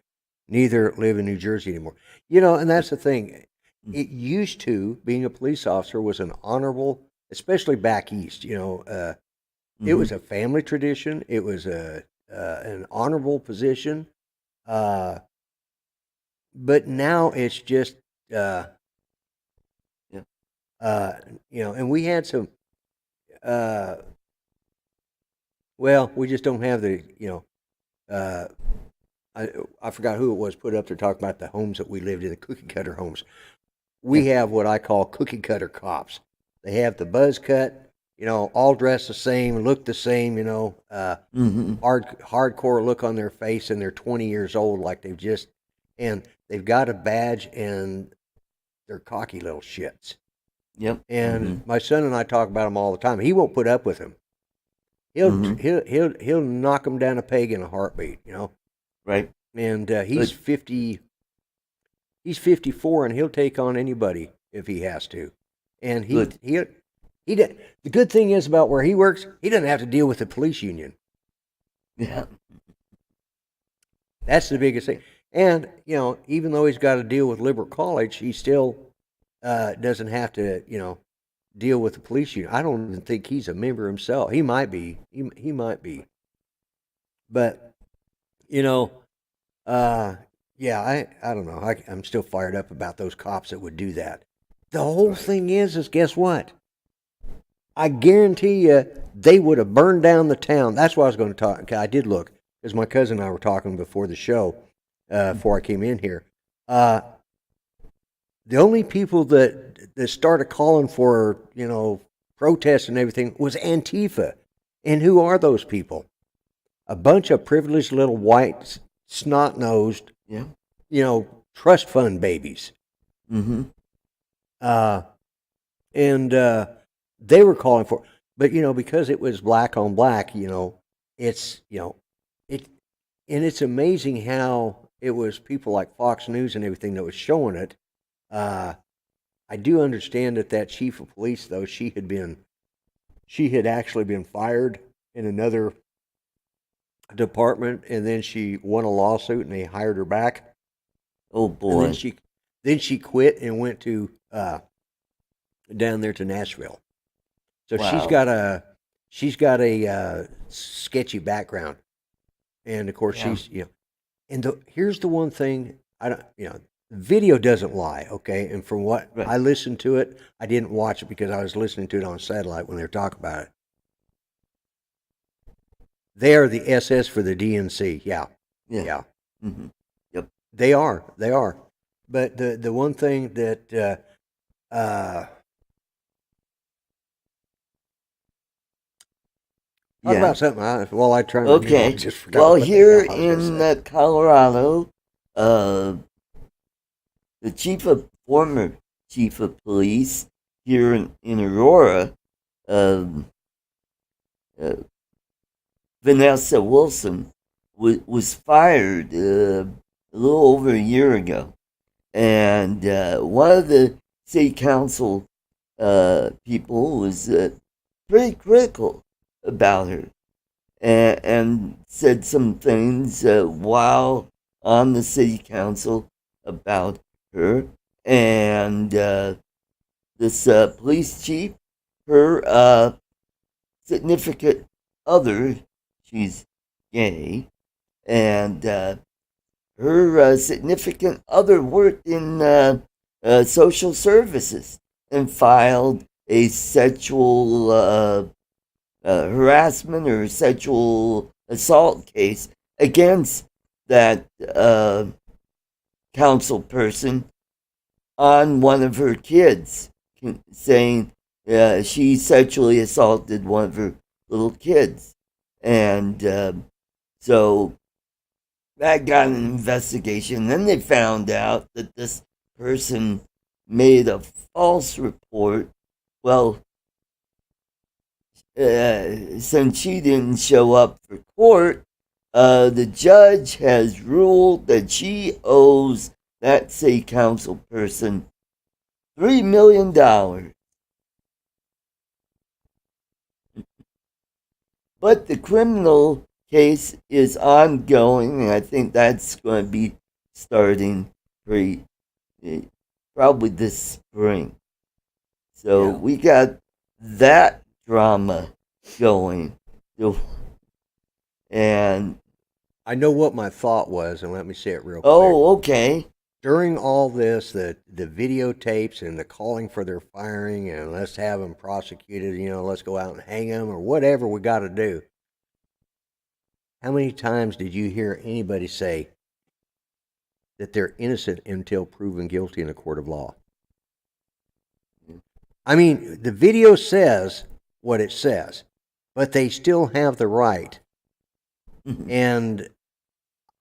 Neither live in New Jersey anymore. And that's the thing. It used to, being a police officer was an honorable, especially back east, it was a family tradition. It was an honorable position. But now it's just, Yeah. and we had some, uh, well, we just don't have the, uh, I forgot who it was put up there talking about the homes that we lived in, the cookie cutter homes. We have what I call cookie cutter cops. They have the buzz cut, all dressed the same, look the same, hardcore look on their face, and they're 20 years old, like and they've got a badge, and they're cocky little shits. Yep. And my son and I talk about them all the time. He won't put up with them. He'll knock them down a peg in a heartbeat, Right. And he's 50. He's 54, and he'll take on anybody if he has to. And he the good thing is about where he works, he doesn't have to deal with the police union. Yeah. That's the biggest thing. And even though he's got to deal with Liberal College, he still doesn't have to deal with the police union. I don't even think he's a member himself. He might be. He might be. But yeah, I don't know. I'm still fired up about those cops that would do that. The whole thing is guess what? I guarantee you they would have burned down the town. That's what I was going to talk. I did look, because my cousin and I were talking before the show, before I came in here. The only people that started calling for, protests and everything was Antifa. And who are those people? A bunch of privileged little white, snot-nosed, trust fund babies. Mm-hmm. And they were calling for, but because it was black on black, it's it, and it's amazing how it was people like Fox News and everything that was showing it. I do understand that chief of police, though, she had actually been fired in another department, and then she won a lawsuit and they hired her back. Oh boy. And then she quit and went to down there to Nashville. So Wow. she's got a sketchy background. And of course she's here's the one thing video doesn't lie, okay? And from what I listened to it, I didn't watch it because I was listening to it on satellite when they were talking about it. They are the SS for the DNC. Yeah. Mm-hmm. Yep. They are. But the one thing that talk about something. I try to remember, I just forgot. Well, here in Colorado, the former chief of police here in Aurora, Vanessa Wilson, was fired a little over a year ago. And one of the city council people was pretty critical about her and said some things while on the city council about her. And this police chief, her significant other, she's gay, and her significant other worked in social services and filed a sexual harassment or sexual assault case against that council person on one of her kids, saying she sexually assaulted one of her little kids. And so that got an investigation. Then they found out that this person made a false report. Well, since she didn't show up for court, the judge has ruled that she owes that city council person $3 million. But the criminal case is ongoing, and I think that's going to be starting probably this spring. So we got that drama going. And I know what my thought was, and let me say it real quick. Oh, okay. During all this, the videotapes and the calling for their firing, and let's have them prosecuted, let's go out and hang them or whatever we got to do. How many times did you hear anybody say that they're innocent until proven guilty in a court of law? I mean, the video says what it says, but they still have the right. And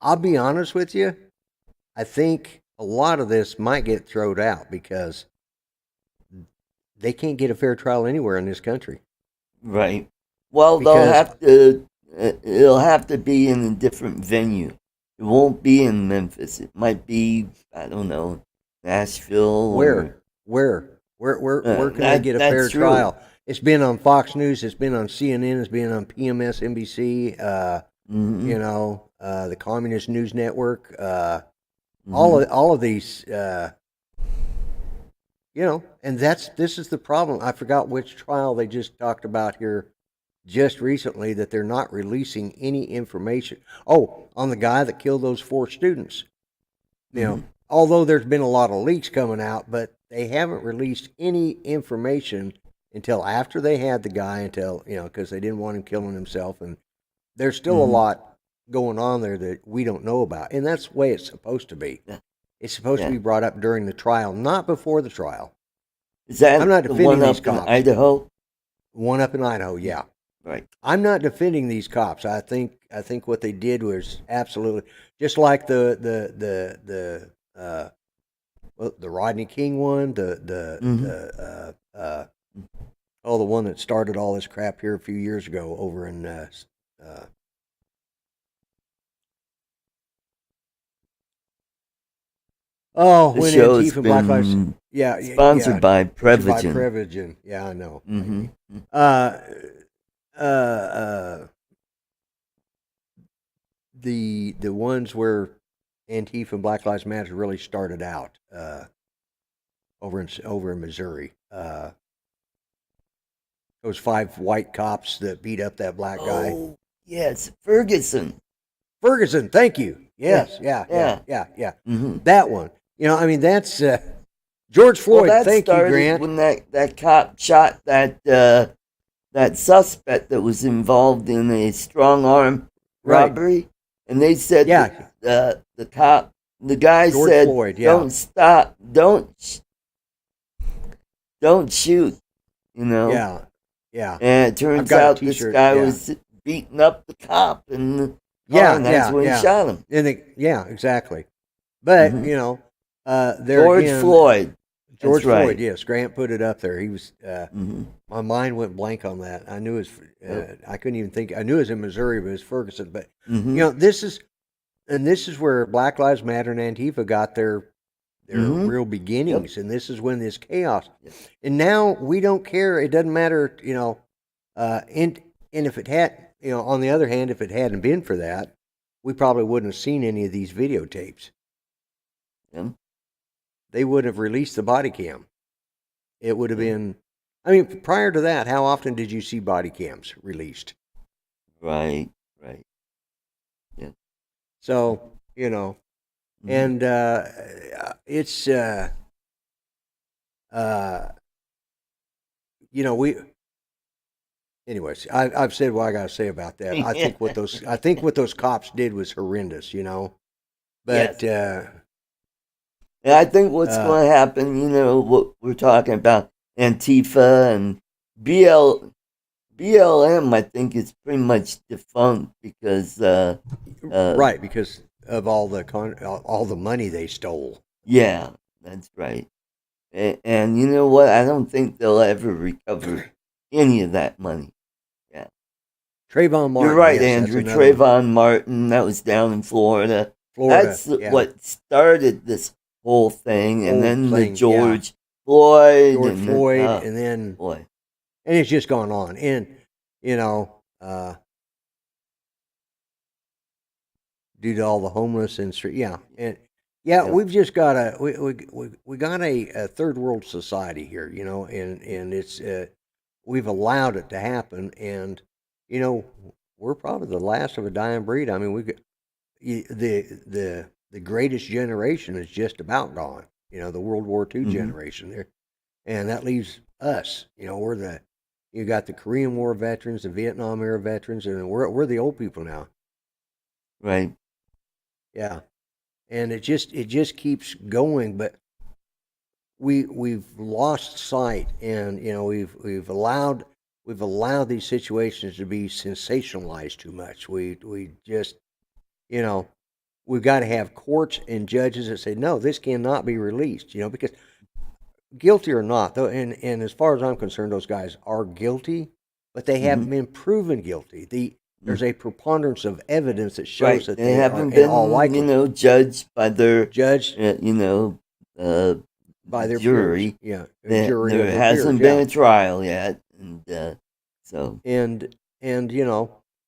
I'll be honest with you, I think a lot of this might get thrown out because they can't get a fair trial anywhere in this country. Right. Well, it'll have to be in a different venue. It won't be in Memphis. It might be, I don't know, Nashville. Where can they get a fair trial? It's been on Fox News. It's been on CNN. It's been on PMS, NBC. The Communist News Network. All of these. And this is the problem. I forgot which trial they just talked about here just recently, that they're not releasing any information. Oh, on the guy that killed those 4 students. Although there's been a lot of leaks coming out, but they haven't released any information until after they had the guy, because they didn't want him killing himself. And there's still a lot going on there that we don't know about. And that's the way it's supposed to be. It's supposed to be brought up during the trial, not before the trial. Is that I'm not the defending one these up cops. in Idaho? One up in Idaho, yeah. Right. I'm not defending these cops. I think what they did was absolutely just like the Rodney King one, the one that started all this crap here a few years ago over in when Antifa and Black Lives sponsored by Prevagen. Prevagen. Yeah, I know. The ones where Antifa and Black Lives Matter really started out over in Missouri. Those 5 white cops that beat up that black guy. Oh, yes, Ferguson, thank you. Yes, yeah. That one. That's George Floyd. Well, that thank you, started Grant. when that cop shot that suspect that was involved in a strong arm robbery, and they said the guy George said, Floyd, "Don't stop, don't shoot," Yeah. And it turns out this guy was beating up the cop, and that's when he shot him. And exactly. But George Floyd. George Floyd, right. Yes, Grant put it up there. He was. My mind went blank on that. I knew it was. I couldn't even think. I knew it was in Missouri, but it was Ferguson. But this is where Black Lives Matter and Antifa got their real beginnings, and this is when this chaos. And now we don't care. It doesn't matter. And if it had, on the other hand, if it hadn't been for that, we probably wouldn't have seen any of these videotapes. They wouldn't have released the body cam. It would have been. I mean, prior to that, how often did you see body cams released? Right. Yeah. So, and it's, anyways, I've said what I got to say about that. I think what those cops did was horrendous, but, and I think what's going to happen, what we're talking about, Antifa and BLM, I think is pretty much defunct because right, because of all the money they stole. Yeah, that's right. And you know what? I don't think they'll ever recover any of that money. Yeah. Trayvon Martin. You're right, Andrew. Trayvon Martin. That was down in Florida. That's what started this whole thing, and then the George Floyd, and then and it's just gone on, and due to all the homeless and we've just got we got a third world society here, and it's we've allowed it to happen, and we're probably the last of a dying breed. I mean, the greatest generation is just about gone. The World War II generation there, and that leaves us. You got the Korean War veterans, the Vietnam era veterans, and we're the old people now. Right. Yeah, and it just keeps going, but we've lost sight, and we've allowed these situations to be sensationalized too much. We just we've got to have courts and judges that say no, this cannot be released. Because guilty or not, though, and as far as I'm concerned, those guys are guilty, but they haven't been proven guilty. There's a preponderance of evidence that shows that they they haven't are been, in all likelihood judged by their judged by their jury. peers. Yeah, a jury there of their hasn't peers, been yeah. a trial yet, and so And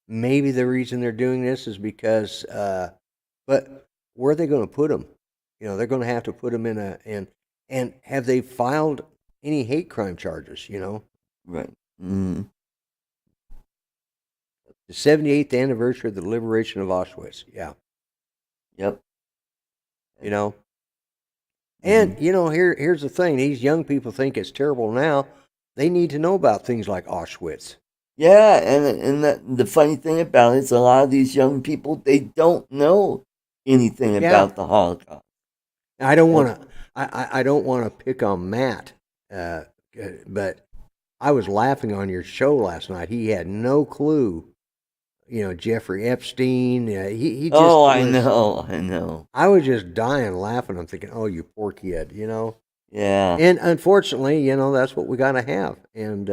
maybe the reason they're doing this is because, but where are they going to put them? They're going to have to put them in and have they filed any hate crime charges? right. Mm-hmm. The 78th anniversary of the liberation of Auschwitz. Yeah. Yep. And here's the thing: these young people think it's terrible now. They need to know about things like Auschwitz. Yeah, and the funny thing about it is a lot of these young people, they don't know anything about the Holocaust. I don't want to. I don't want to pick on Matt, but I was laughing on your show last night. He had no clue. Jeffrey Epstein. He just. Oh, I know. I was just dying laughing. I'm thinking, oh, you poor kid. Yeah. And unfortunately, that's what we got to have. And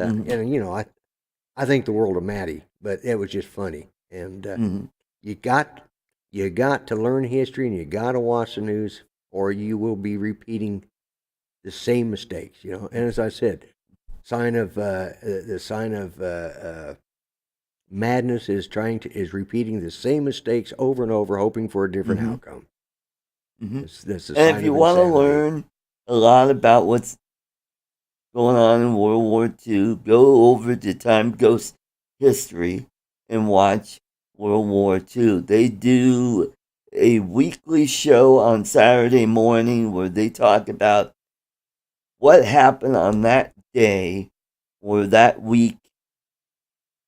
I think the world of Matty, but it was just funny. And you got to learn history, and you got to watch the news, or you will be repeating the same mistakes. And as I said, the sign of madness is repeating the same mistakes over and over, hoping for a different outcome. That's the sign And if you want to learn a lot about what's going on in World War II, go over to Time Ghost History and watch World War II. They do a weekly show on Saturday morning where they talk about what happened on that day or that week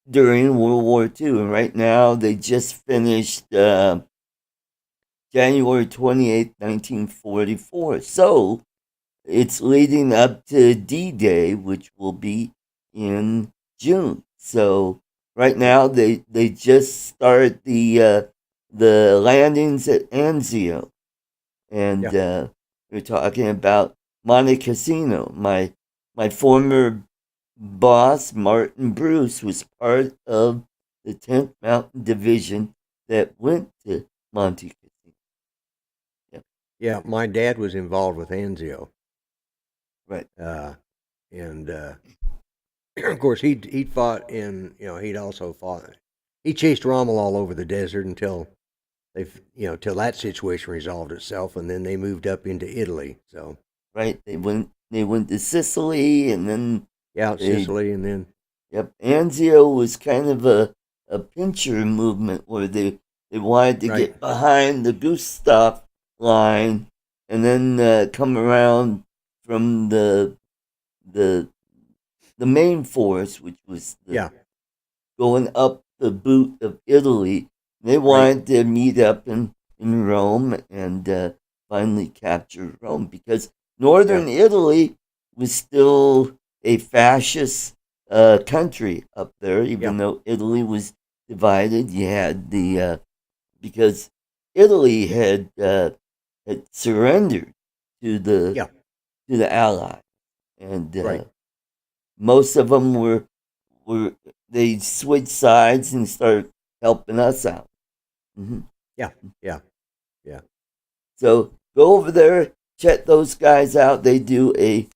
during World War II. And right now, they just finished January 28th, 1944. So it's leading up to D-Day, which will be in June. So right now, they just started the landings at Anzio. And they're talking about Monte Cassino. My former boss, Martin Bruce, was part of the 10th Mountain Division that went to Monte Cassino. Yeah, my dad was involved with Anzio. Right. And of course, he'd fought in, he'd also fought. He chased Rommel all over the desert until till that situation resolved itself, and then they moved up into Italy. So right, they went to Sicily, and then Sicily, and then Anzio was kind of a pincher movement where they wanted to get behind the Gustav line, and then come around from the main force, which was going up the boot of Italy. They wanted to meet up in Rome and finally capture Rome, because northern Italy was still a fascist country up there, even though Italy was divided. You had because Italy had surrendered to the Allies, and most of them were they switched sides and started helping us out. Yeah. So go over there, check those guys out. They do a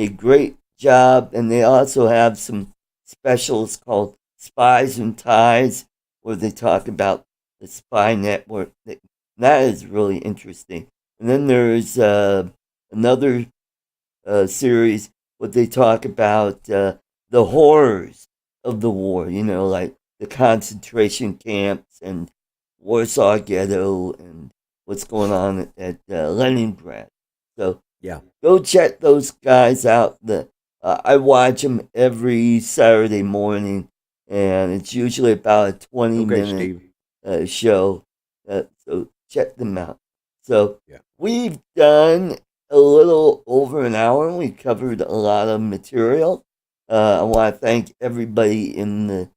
great job, and they also have some specials called Spies and Ties, where they talk about the spy network. That is really interesting. And then there's another series where they talk about the horrors of the war, like the concentration camps and Warsaw Ghetto and what's going on at Leningrad. So Yeah. go check those guys out. I watch them every Saturday morning, and it's usually about a 20-minute show. So check them out. So we've done a little over an hour, and we covered a lot of material. I want to thank everybody in the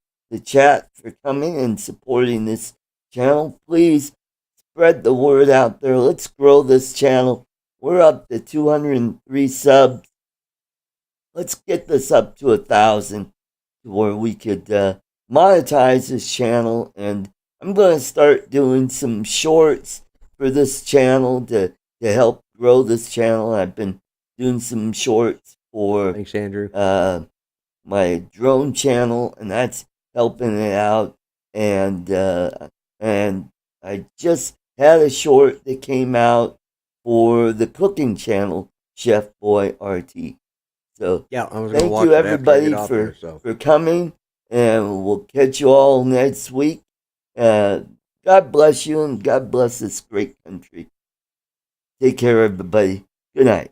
chat for coming and supporting this channel. Please spread the word out there. Let's grow this channel. We're up to 203 subs. Let's get this up to 1,000 where we could monetize this channel. And I'm going to start doing some shorts for this channel to help grow this channel. I've been doing some shorts for Thanks, Andrew. My drone channel, and that's helping it out. And I just had a short that came out for the cooking channel, Chef Boy RT. So yeah, I was thank watch you everybody for coming, and we'll catch you all next week. God bless you, and God bless this great country. Take care, everybody. Good night.